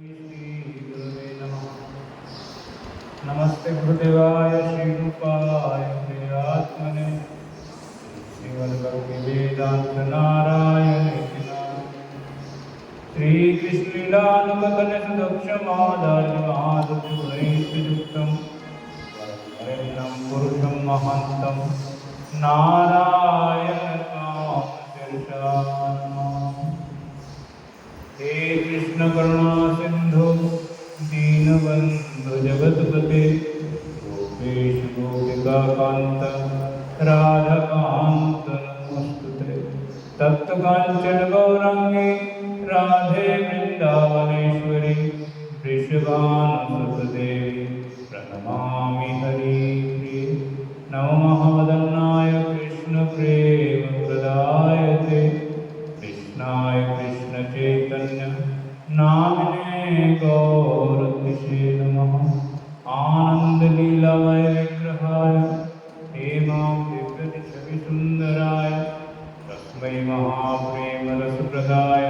श्री नमस्ते गुरुदेवाय श्रीरूपाय प्रियात्मने श्रीमद्भक्ति वेदांत नारायण श्रीकृष्णलीलानुकथन सुदक्षमादार्यमादुर्युक्तं वरेण्यं पुरुषं महान्तं नारायणं हे कृष्ण करुणा सिंधु दीनबंधु जगतपते गोपेश गोपिका कांत राधाकांत नमोस्तुते तप्त कांचन गौरांगे राधे वृंदावनेश्वरी वृषभानुसुते प्रणमामि हरिप्रिये नमः वदन्नाय कृष्ण प्रेम प्रदायते कृष्णाय कृष्ण चैतन्य नामिने गौरतिषे नमः आनंद लीलामय विग्रहाय हेमांगि सुंदराय तस्मै महाप्रेम रसप्रदाय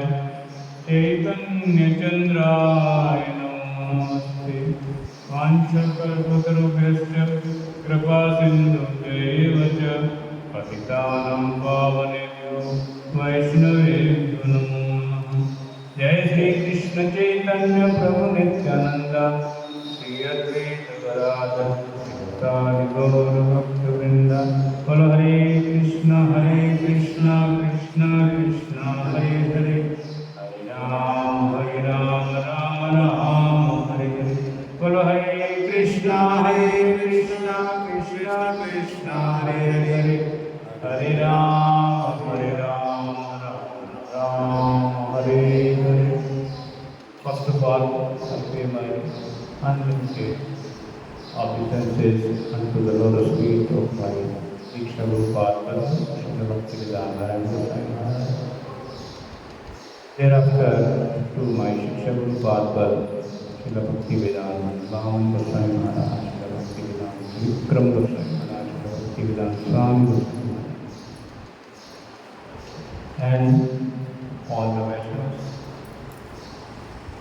चैतन्य चंद्राय नमस्ते वाञ्छकल्पतरुभ्यश्च कृपा सिन्धुभ्यैव च पतितानां पावनेभ्यो वैष्णवेभ्यो नमो नमः। जय श्री कृष्ण चैतन्य प्रभु नित्यानंद श्री अद्वैत गदाधर श्रीवासादि गौर भक्तवृंद। बोलो हरे कृष्ण कृष्ण कृष्ण हरे हरे, हरे राम राम राम हरे हरे। बोलो हरे कृष्ण कृष्ण कृष्ण हरे हरे, हरे Ram Ram Ram Hare Hare. First of all, I pay my unlimited obeisances unto the lotus feet of my Diksha Guru Padma, Srila Bhaktivedanta Goswami Maharaj. Thereafter, to my Shiksha Guru Padma, Srila Bhaktivedanta Bhavan Goswami Maharaj, Srila Bhaktivedanta Vikram Goswami Maharaj, Srila Bhaktivedanta Swami Goswami Maharaj, and all the Vaishnavas,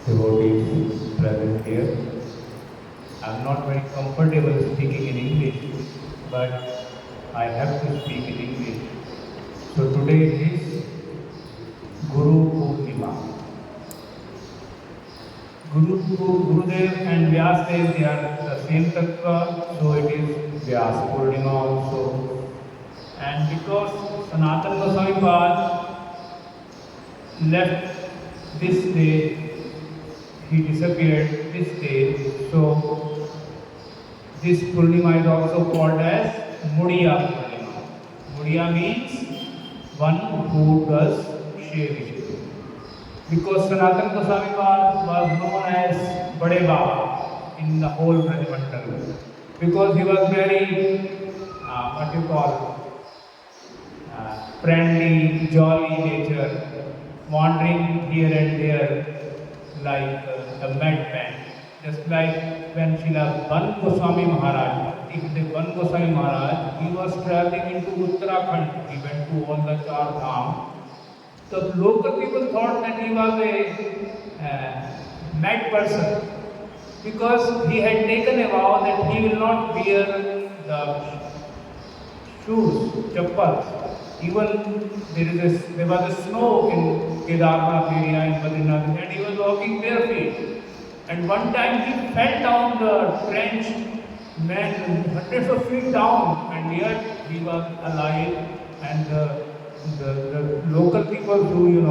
devotees present here. I am not very comfortable speaking in English, but I have to speak in English. So today is GuruPurnima. Gurudev and Vyasadev, they are the same tattva, so it is Vyasapurnima also. And because Sanatan Goswami left this day, he disappeared this day, so this Purnima is also called as Mudiya Purnima. Mudiya means one who does shaving. Because Sanatan Goswami was known as Bade Baba in the whole Brajmandal, because he was very, friendly, jolly nature, wandering here and there like a madman. Just like when Srila Ban Goswami Maharaj, Ban Goswami Maharaj, he was traveling into Uttarakhand. He went to all the Char Dham. The local people thought that he was a mad person, because he had taken a vow that he will not wear the shoes, chappals. Even there was a snow in Kedarnath area in Badrinath, and he was walking bare feet. And one time he fell down the trench, hundreds of feet down, and yet he was alive. And the local people who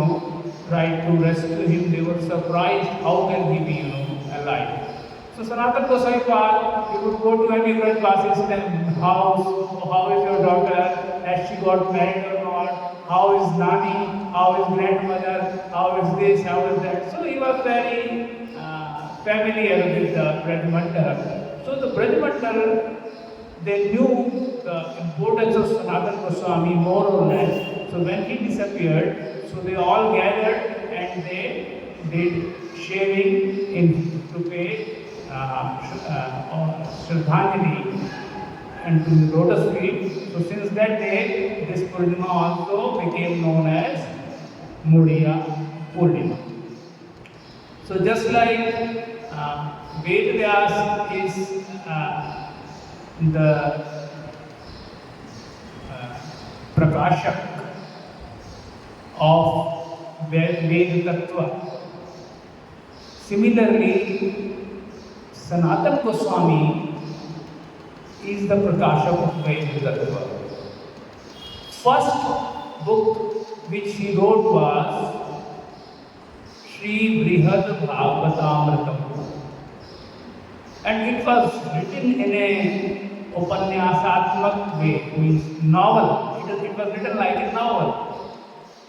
tried to rescue him, they were surprised how can he be alive. So Sanatan Goswami, he would go to any friend classes and how is your daughter? Has she got married or not? How is Nani? How is grandmother? How is this? How is that? So he was very familiar with the Brajmandal. So the Brajmandal, they knew the importance of Sanatan Goswami more or less. So when he disappeared, so they all gathered and they did shaving to pay Shraddhanjali and to the lotus feet. So since that day, this Purnima also became known as Mudiya Purnima. So just like Ved Vyas is the Prakashak of Ved Tattva, similarly Sanatan Goswami is the Prakashak of Ved Tattva. First book which he wrote was Sri Brihad Bhagavatamritam, and it was written in a upanyasatmak way, means novel. It was written like a novel.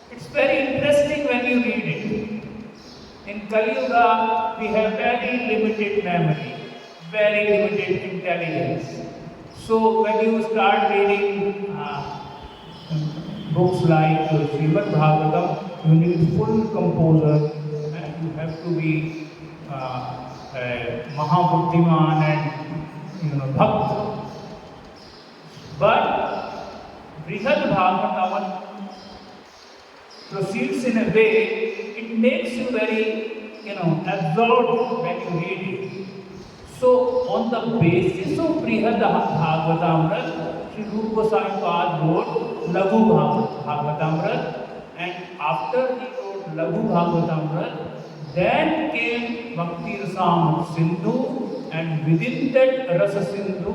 It's very interesting when you read it. In Kali Yuga, we have very limited memory, very limited intelligence. So when you start reading books like Srimad Bhagavatam, you need full composure, and you have to be Mahabuddhiman and Bhakt. But Brihad Bhagavatam proceeds in a way, it makes you very, absorbed when you read it. So, on the basis of Brihad Bhagavatamrit, Sri Rupa Goswami wrote Laghu Bhagavatamrit, and after he wrote Laghu Bhagavatamrit, then came Bhakti Rasamrita Sindhu, and within that Rasa Sindhu,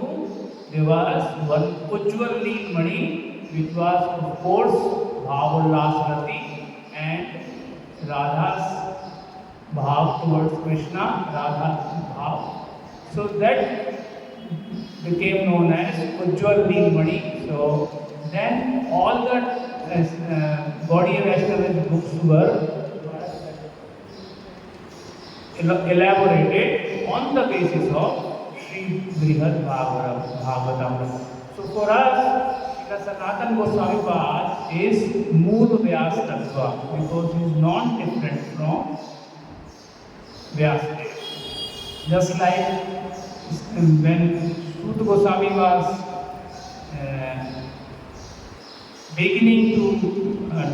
there was one Ujjwal Neelmani, which was, of course, Bhavalasrati and Radha's bhav towards Krishna, Radha bhav. So that became known as Ujjwal Neelmani. So then all the Gaudiya Vaishnava books were elaborated on the basis of Sri Brihad Bhagavatam. So for us, the Sanatan Goswami Path is Mool Vyas Tattva, because he is non-different from Vyasdev. Just like when Suta Goswami was beginning to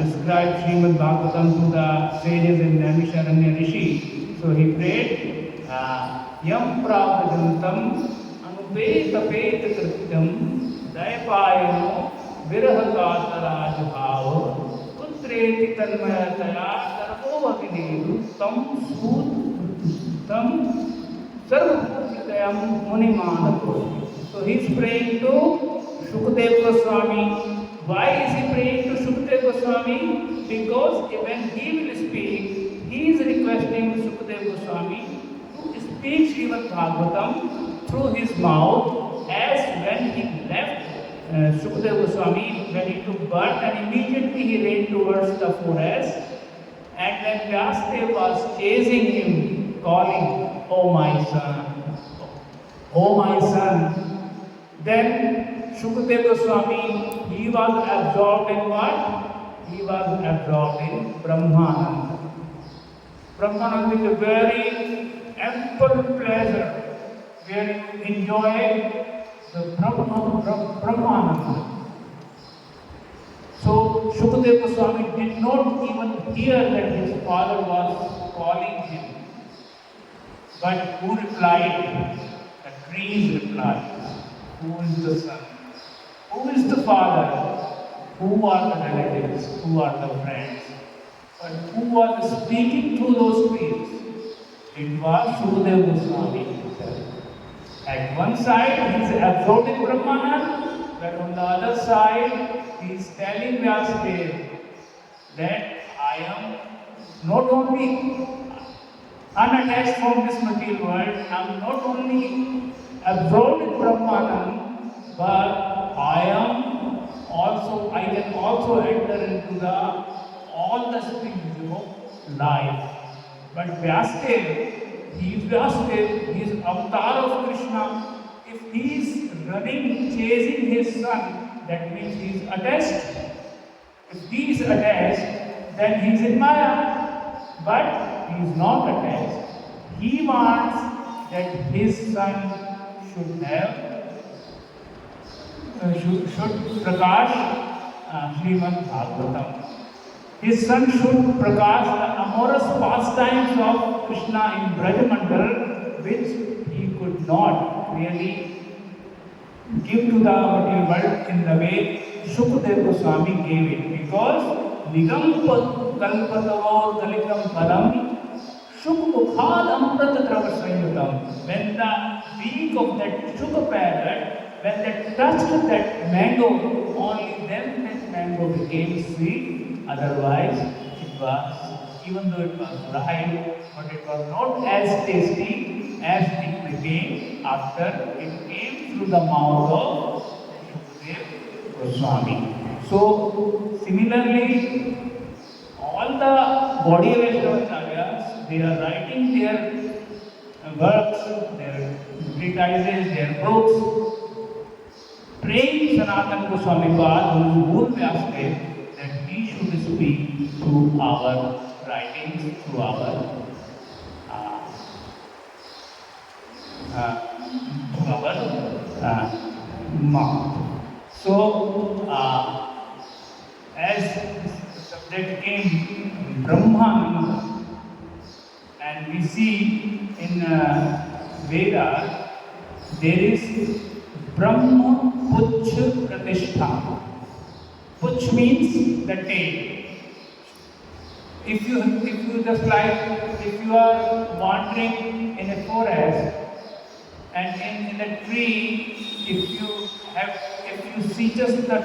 describe Srimad Bhagavatam to the sages in Naimisharanya Rishi, so he prayed, Yam Prabhajantam Anupetapet Krityam Daipayano Virahakata Rajbhava Putreti Tanmayataya Sarvovaginiru Tam Sud Tam Sarvaputayam Munimanapur. So he is praying to Shukadeva Goswami. Why is he praying to Shukadeva Goswami? Because when he will speak, he is requesting Shukadeva Goswami to speak Srimad Bhagavatam through his mouth, as when he left Shukadeva Goswami, when he took birth, and immediately he ran towards the forest, and when Vyasdev was chasing him, calling, "Oh my son, oh my son," then Shukadeva Goswami, he was absorbed in what? He was absorbed in Brahmananda. Brahmananda is a very ample pleasure where you enjoy the Brahmananda. So Shukadeva Goswami did not even hear that his father was calling him. But who replied? The trees replied. Who is the son? Who is the father? Who are the relatives? Who are the friends? But who was speaking through those trees? It was Shukadeva Goswami himself. At one side, he is absorbed in Brahmananda, but on the other side, he is telling Vyasadeva that I am not only unattached from this material world, I am not only absorbed in Brahmananda, but I can also enter into all the streams of life. But Vyasadeva, he is avatar of Krishna. If he is running, chasing his son, that means he is attached. If he is attached, then he is in Maya. But he is not attached. He wants that his son should prakash Srimad Bhagavatam. his son should prakash the amorous pastimes of Krishna in Brajamandal, which he could not really give to the material world in the way Shukdev Goswami gave it. Because Nigam Kalpatavor Galikam Param Shukmukhad Amrata Travasayutam. When the beak of that Shukha parrot, when they touched that mango, only then that mango became sweet. Otherwise, it was, even though it was ripe, but it was not as tasty as it became after it came through the mouth of Shukdev Goswami. So, similarly, all the body Vaishnavacharyas, they are writing their works, their treatises, their books, praying Sanatan Goswami Pad, who is Mool Vyasdev, that he should speak through our writings, through our mouth. So, as the subject came, Brahman, and we see in Veda, there is Brahma Puch Pratishtha. Puch means the tail. If you just like, if you are wandering in a forest and in a tree, if you see just the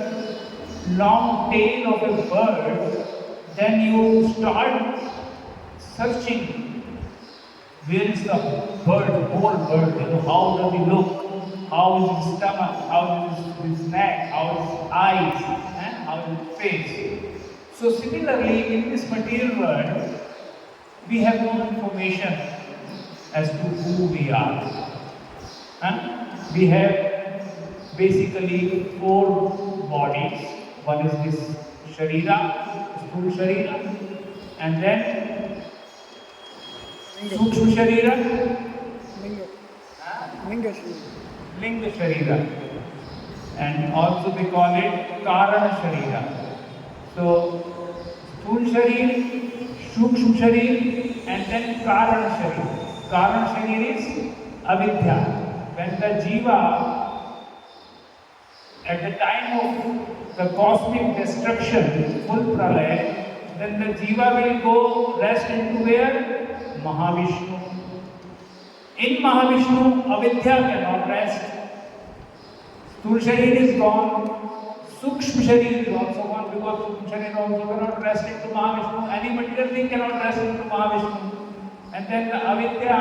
long tail of a bird, then you start searching where is the bird, whole bird, how does he look, how is his stomach, how is his neck, how is his eyes, and how is his face. So similarly, in this material world, we have no information as to who we are. We have basically 4 bodies. One is this Sharira, Sthula Sharira, and then Sukshma Sharira, Linga Sharira, and also they call it Karana Sharira. So, Sthula Sharir, Sukshma Sharir, and then Karana Sharir. Karana Sharir is Avidya. When the Jiva, at the time of the cosmic destruction, full pralaya, then the Jiva will go rest into where? Mahavishnu. In Mahavishnu, Avidya cannot rest. Sthula Sharir is gone. Sukshma Sharir is also gone, because Sukshma Sharir also cannot rest into Mahavishnu. Any material thing cannot rest into Mahavishnu. And then the Avidya,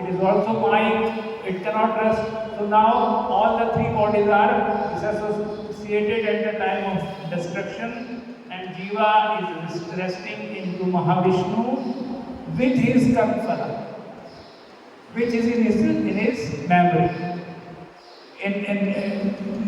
it is also mind, it cannot rest. So now all the 3 bodies are disassociated at the time of destruction, and Jiva is resting into Mahavishnu with his karmaphala, which is in his memory.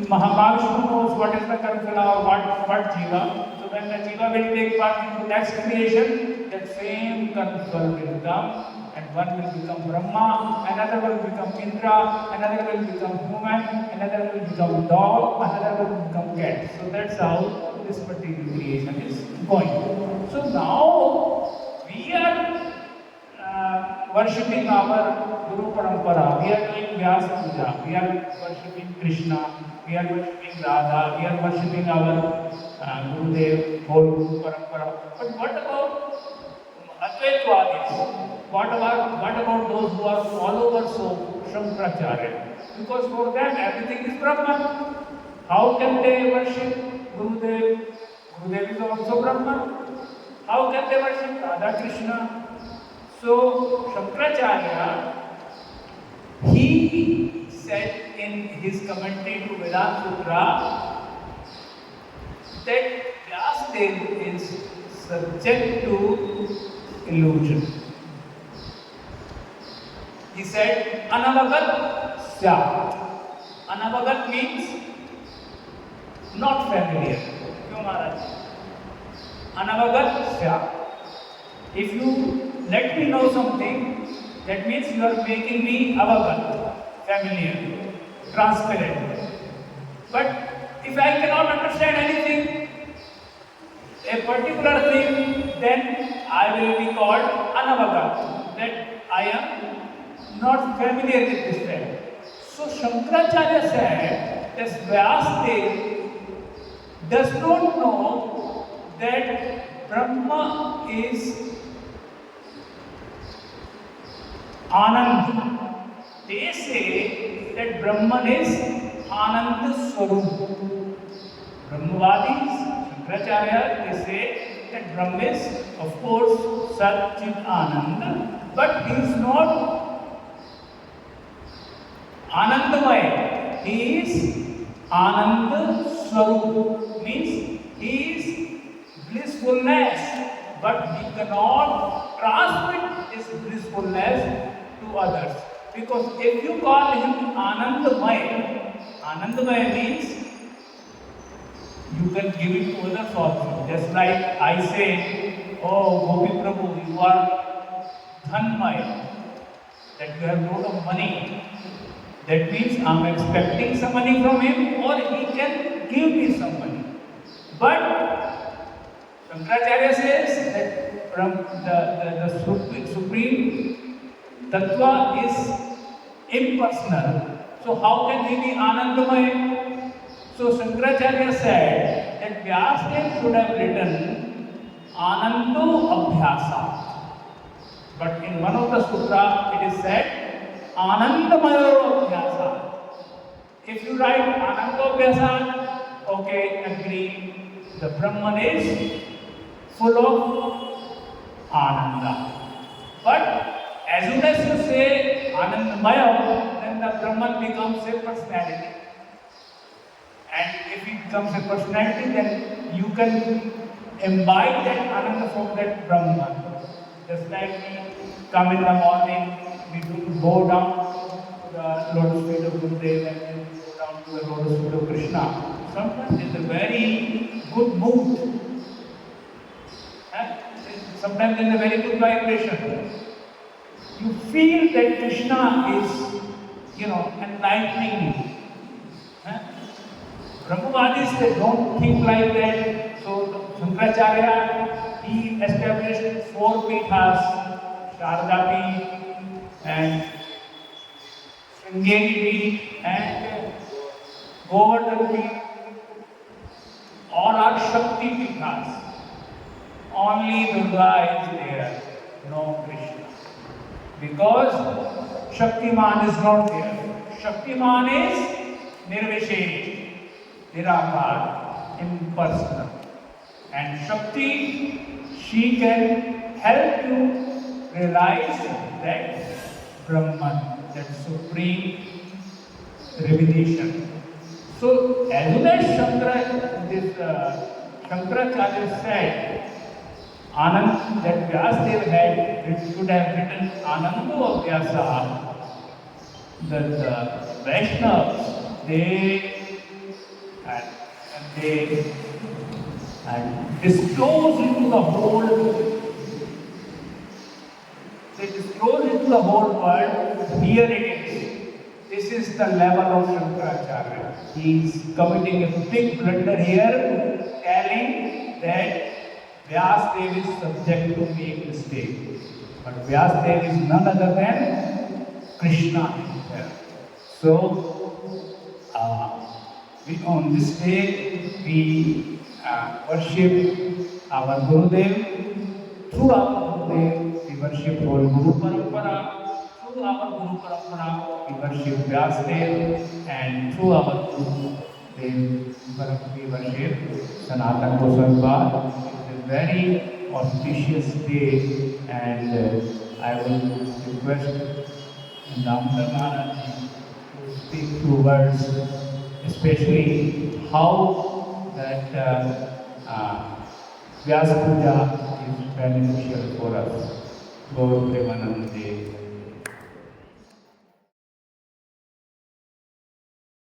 Mahavishnu knows what is the karmaphala or what Jiva. So when the Jiva will take part into next creation, that same karmaphala will come, and one will become Brahma, another will become Indra, another will become human, another will become dog, another will become cat. So that's how this material creation is going. So now we are worshipping our Guru Parampara, we are doing Vyasa Puja, we are worshipping Krishna, we are worshipping Radha, we are worshipping our Gurudev, whole Guru Parampara. But what about Advaitwadis? What about those who are followers of Shankaracharya? Because for them everything is Brahman. How can they worship Gurudev? Gurudev is also Brahman. How can they worship Radha Krishna? So Shankaracharya, he said in his commentary to Vedanta Sutra that Vyasadeva is subject to illusion. He said, Anavagat Syat. Anavagat means not familiar. Anavagat Syat. If you let me know something, that means you are making me avagat, familiar, transparent. But if I cannot understand anything, a particular thing, then I will be called Anavagat, that I am not familiar with this fact. So Shankaracharya said that Vyasadeva does not know that Brahma is Anand. They say that Brahman is Ananda Swarup. Brahmavadis, Shankaracharya, they say that Brahma is, of course, Sat Chit Anand, but he is not Anandamaya. He is Ananda Swarup, means he is blissfulness, but he cannot transmit his blissfulness to others. Because if you call him Anandamaya, Anandamaya means you can give it to others also. Just like I say, oh Gopi Prabhu, you are Dhanmaya, that you have lot of money. That means I am expecting some money from him, or he can give me some money. But Shankaracharya says that from the supreme Tattva is impersonal. So how can he be Anandamaya? So Shankaracharya said that Vyasadeva should have written Anando Abhyasa. But in one of the sutra it is said Anandamayo Abhyasa. If you write Anando Abhyasa, okay, agree. The Brahman is full of Ananda. But as soon as you say Anandamaya, then the Brahman becomes a personality. And if he becomes a personality, then you can imbibe that Ananda from that Brahman. Just like we come in the morning, we do go down to the lotus feet of Gurudev and then go down to the lotus feet of Krishna. Sometimes it's a very good mood. Sometimes there's a very good vibration. You feel that Krishna is, enlightening you. Brahmavadis, they don't think like that. So Shankaracharya, he established 4 pithas, Sharda Peeth and Sringeri Peeth and Govardhan Peeth. All are Shakti pithas. Only Durga is there, no Krishna. Because Shaktiman is not there. Shaktiman is Nirvishesh, Nirakar, impersonal. And Shakti, she can help you realize that Brahman, that supreme revelation. So, as soon as Shankaracharya said, Anand, that Vyasadeva should have written Anando Abhyasa, that the Vaishnavas, they disclose into the whole, world, here it is. This is the level of Shankaracharya. He is committing a big blunder here, telling that Vyasadeva is subject to make mistake. But Vyasadeva is none other than Krishna himself. So, on this day, we worship our Gurudev. Through our Gurudev, we worship whole GuruPurnima. Through our GuruPurnima, we worship Vyasadeva. And through our Gurudev, we worship Sanatan Goswami. Very auspicious day, and I will request Damodar Maharaj to speak few words, especially how that Vyasa Puja is beneficial for us. GuruPurnima.